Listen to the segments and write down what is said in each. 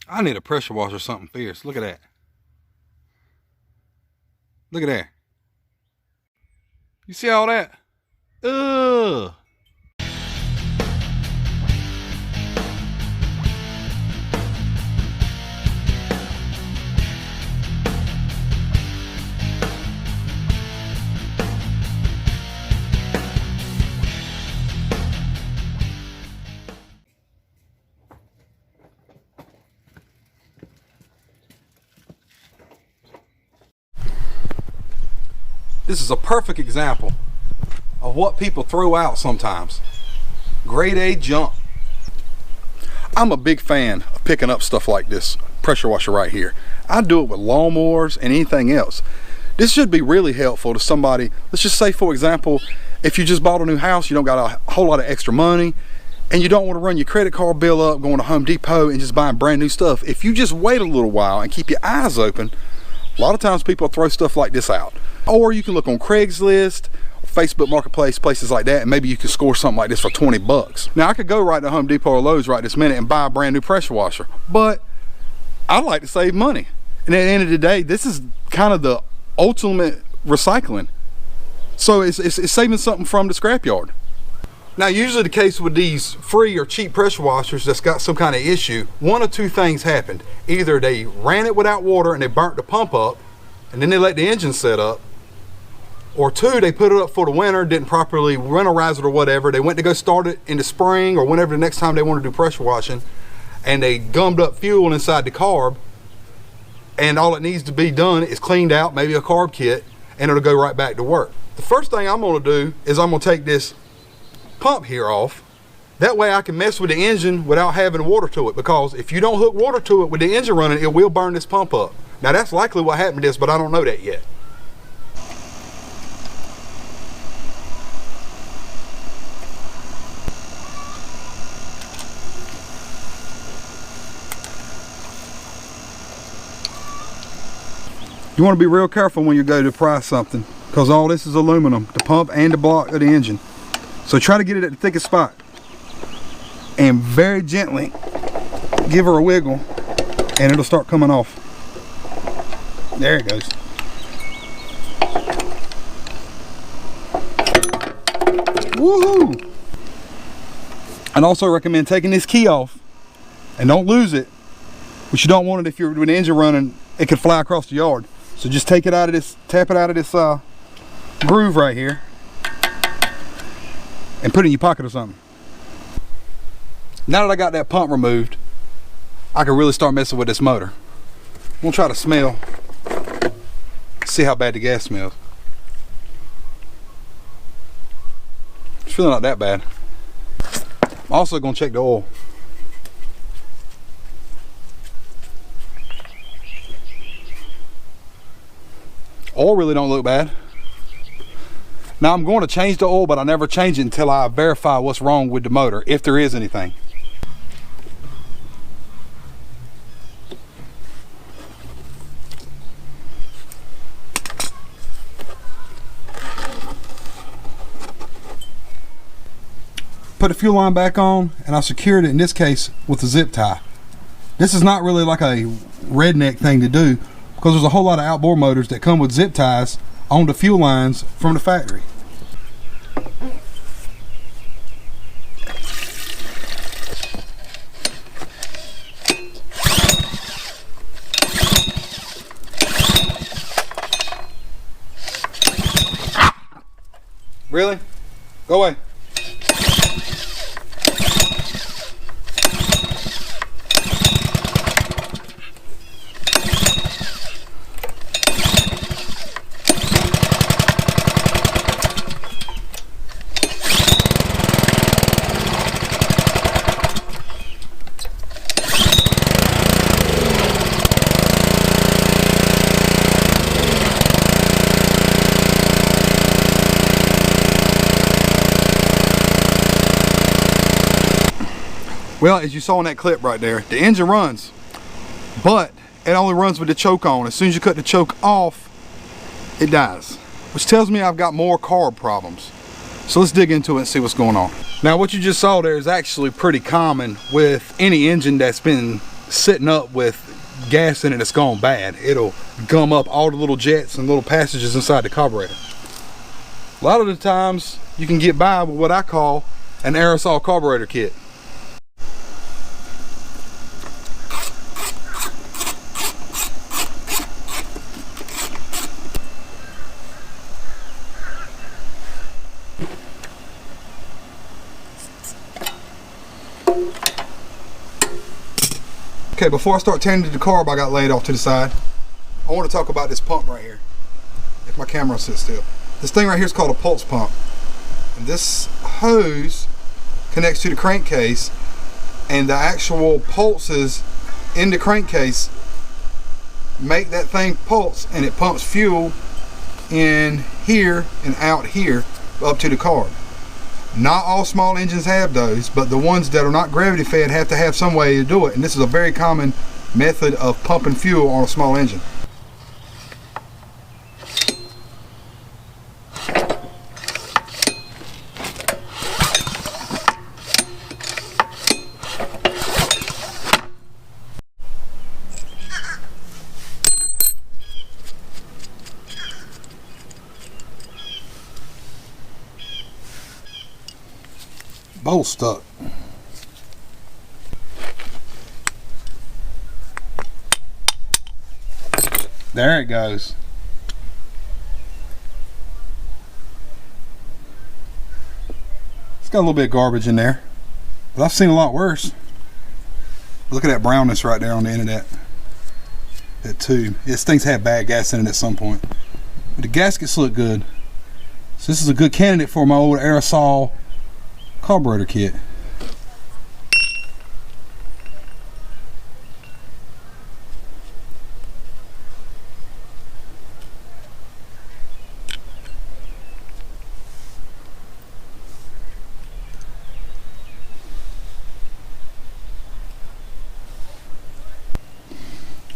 I need a pressure washer or something fierce. Look at that. Look at that. You see all that? Ugh. This is a perfect example of what people throw out sometimes. Grade A junk. I'm a big fan of picking up stuff like this pressure washer right here. I do it with lawnmowers and anything else. This should be really helpful to somebody. Let's just say, for example, if you just bought a new house, you don't got a whole lot of extra money, and you don't want to run your credit card bill up going to Home Depot and just buying brand new stuff. If you just wait a little while and keep your eyes open, a lot of times people throw stuff like this out. Or you can look on Craigslist, Facebook Marketplace, places like that, and maybe you can score something like this for 20 bucks. Now, I could go right to Home Depot or Lowe's right this minute and buy a brand new pressure washer, but I like to save money. And at the end of the day, this is kind of the ultimate recycling. So it's saving something from the scrapyard. Now, usually the case with these free or cheap pressure washers that's got some kind of issue, one of two things happened. Either they ran it without water and they burnt the pump up, and then they let the engine set up, or two, they put it up for the winter, didn't properly winterize it or whatever. They went to go start it in the spring or whenever the next time they want to do pressure washing, and they gummed up fuel inside the carb, and all it needs to be done is cleaned out, maybe a carb kit, and it'll go right back to work. The first thing I'm going to do is I'm going to take this pump here off. That way I can mess with the engine without having water to it, because if you don't hook water to it with the engine running, it will burn this pump up. Now, that's likely what happened to this, but I don't know that yet. You want to be real careful when you go to pry something, because all this is aluminum, the pump and the block of the engine. So try to get it at the thickest spot and very gently give her a wiggle and it'll start coming off. There it goes. Woohoo! I'd also recommend taking this key off, and don't lose it, but you don't want it if you're with the engine running, it could fly across the yard. So just take it out of this, tap it out of this groove right here and put it in your pocket or something. Now that I got that pump removed, I can really start messing with this motor. I'm gonna try to smell, see how bad the gas smells. It's feeling not that bad. I'm also gonna check the oil. Oil really don't look bad. Now I'm going to change the oil, but I never change it until I verify what's wrong with the motor, if there is anything. Put the fuel line back on, and I secured it in this case with a zip tie. This is not really like a redneck thing to do, because there's a whole lot of outboard motors that come with zip ties on the fuel lines from the factory. Really? Go away. Well, as you saw in that clip right there, the engine runs, but it only runs with the choke on. As soon as you cut the choke off, it dies, which tells me I've got more carb problems. So let's dig into it and see what's going on. Now, what you just saw there is actually pretty common with any engine that's been sitting up with gas in it that's gone bad. It'll gum up all the little jets and little passages inside the carburetor. A lot of the times you can get by with what I call an aerosol carburetor kit. Okay, before I start tending the carb I got laid off to the side, I want to talk about this pump right here. If my camera sits still. This thing right here is called a pulse pump. And this hose connects to the crankcase, and the actual pulses in the crankcase make that thing pulse, and it pumps fuel in here and out here up to the carb. Not all small engines have those, but the ones that are not gravity fed have to have some way to do it, and this is a very common method of pumping fuel on a small engine. Bolt stuck. There it goes. It's got a little bit of garbage in there, but I've seen a lot worse. Look at that brownness right there on the end of that tube. This thing's had bad gas in it at some point, but the gaskets look good. So this is a good candidate for my old aerosol carburetor kit.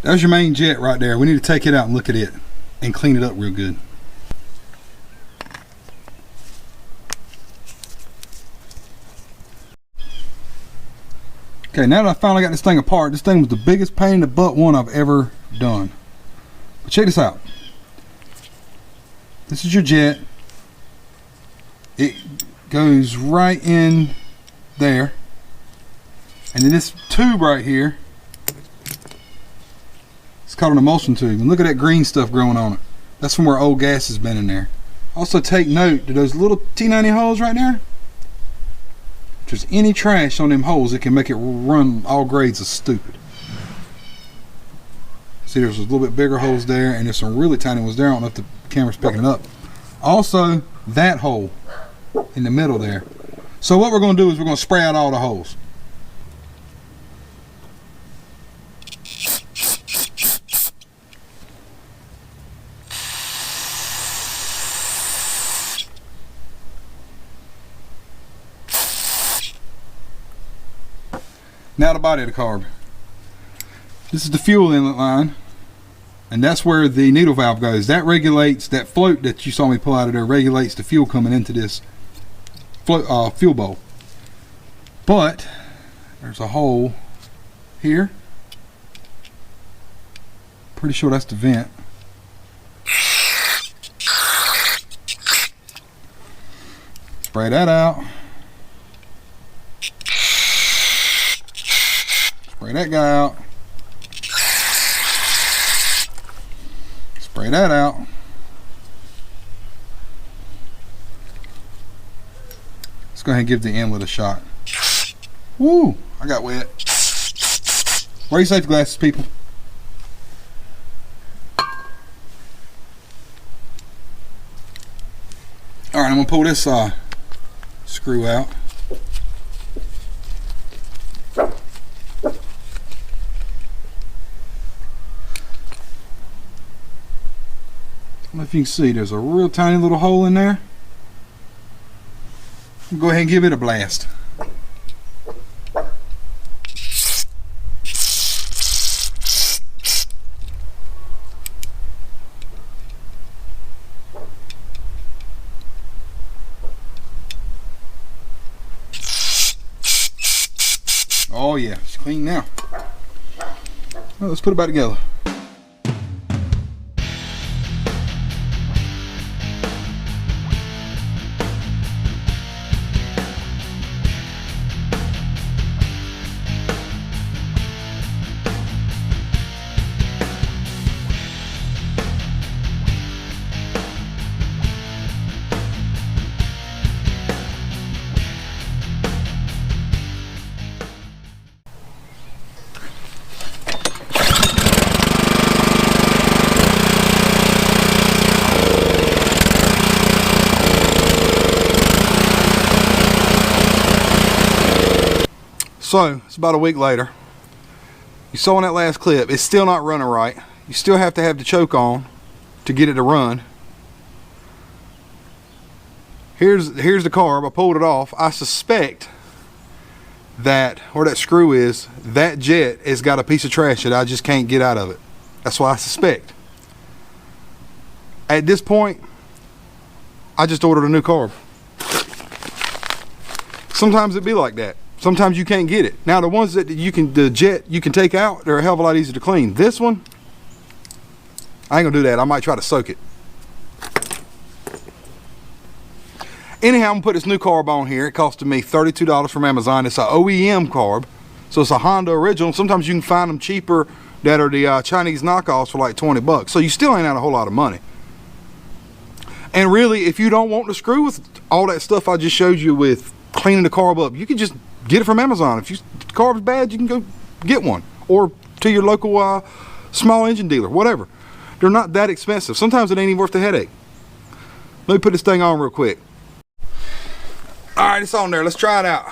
There's your main jet right there. We need to take it out and look at it and clean it up real good. Okay, now that I finally got this thing apart, this thing was the biggest pain in the butt one I've ever done. But check this out. This is your jet. It goes right in there. And then this tube right here, it's called an emulsion tube. And look at that green stuff growing on it. That's from where old gas has been in there. Also take note to those little T90 holes right there. If there's any trash on them holes, it can make it run all grades of stupid. See, there's a little bit bigger holes there, and there's some really tiny ones there. I don't know if the camera's picking it up. Also, that hole in the middle there. So what we're going to do is we're going to spray out all the holes. Now the body of the carb. This is the fuel inlet line, and that's where the needle valve goes. That regulates, that float that you saw me pull out of there regulates the fuel coming into this float, fuel bowl. But there's a hole here. Pretty sure that's the vent. Spray that out. Spray that guy out. Spray that out. Let's go ahead and give the inlet a shot. Woo! I got wet. Wear your safety glasses, people. Alright, I'm going to pull this screw out. I don't know if you can see, there's a real tiny little hole in there. Go ahead and give it a blast. Oh yeah, it's clean now. Well, let's put it back together. So it's about a week later. You saw in that last clip, it's still not running right. You still have to have the choke on to get it to run. Here's the carb. I pulled it off. I suspect that where that screw is, that jet has got a piece of trash that I just can't get out of it. That's what I suspect. At this point, I just ordered a new carb. Sometimes it'd be like that. Sometimes you can't get it. Now the ones that the jet you can take out, they're a hell of a lot easier to clean. This one, I ain't gonna do that. I might try to soak it. Anyhow, I'm gonna put this new carb on here. It costed me $32 from Amazon. It's an OEM carb, so it's a Honda original. Sometimes you can find them cheaper that are the Chinese knockoffs for like 20 bucks. So you still ain't out a whole lot of money. And really, if you don't want to screw with all that stuff I just showed you with cleaning the carb up, you can just get it from Amazon. If the carb's bad, you can go get one, or to your local small engine dealer, whatever. They're not that expensive. Sometimes it ain't even worth the headache. Let me put this thing on real quick. All right, it's on there. Let's try it out.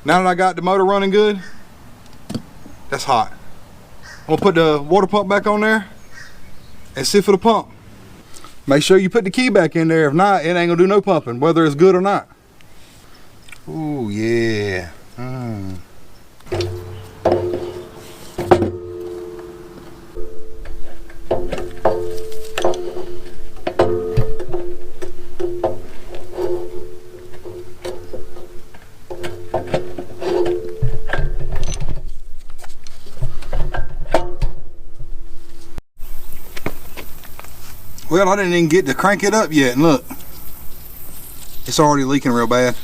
Now that I got the motor running good, that's hot. I'm gonna put the water pump back on there and see for the pump. Make sure you put the key back in there. If not, it ain't gonna do no pumping, whether it's good or not. Ooh, yeah. Well, I didn't even get to crank it up yet, and look, it's already leaking real bad.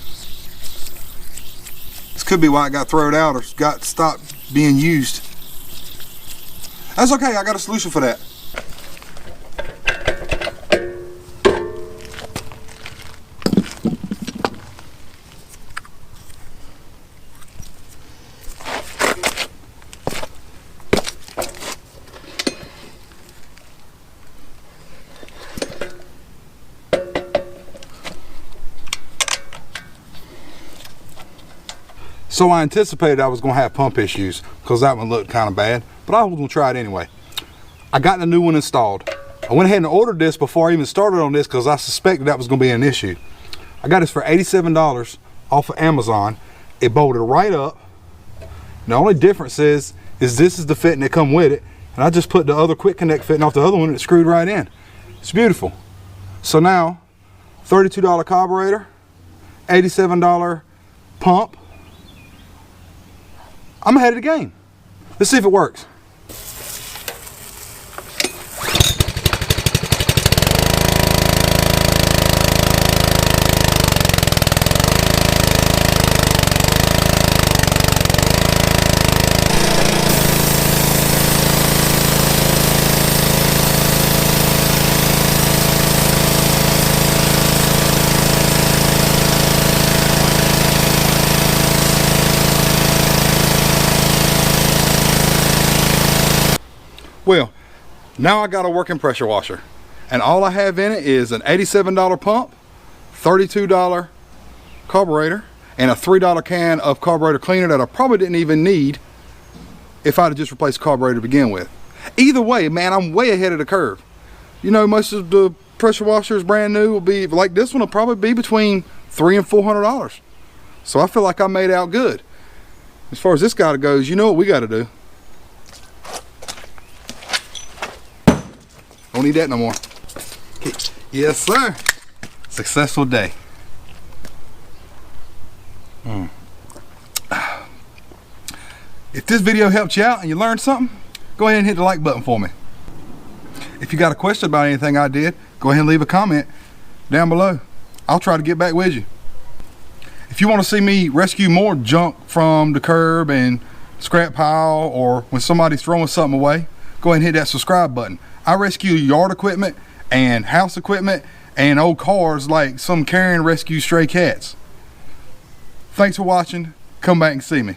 This could be why it got thrown out or got stopped being used. That's okay, I got a solution for that. So I anticipated I was going to have pump issues because that one looked kind of bad, but I was going to try it anyway. I got the new one installed. I went ahead and ordered this before I even started on this because I suspected that was going to be an issue. I got this for $87 off of Amazon. It bolted right up. The only difference is this is the fitting that come with it, and I just put the other quick connect fitting off the other one and it screwed right in. It's beautiful. So now, $32 carburetor, $87 pump. I'm ahead of the game. Let's see if it works. Well, now I got a working pressure washer, and all I have in it is an $87 pump, $32 carburetor, and a $3 can of carburetor cleaner that I probably didn't even need. if I'd have just replaced the carburetor to begin with. Either way, man, I'm way ahead of the curve. You know, most of the pressure washers brand new will be, like this one will probably be between $300 and $400. So I feel like I made out good. As far as this guy goes, you know what we got to do. Don't need that no more. Okay. Yes, sir. Successful day. If this video helped you out and you learned something, go ahead and hit the like button for me. If you got a question about anything I did, go ahead and leave a comment down below. I'll try to get back with you. If you want to see me rescue more junk from the curb and scrap pile, or when somebody's throwing something away, go ahead and hit that subscribe button. I rescue yard equipment and house equipment and old cars like some carrying rescue stray cats. Thanks for watching. Come back and see me.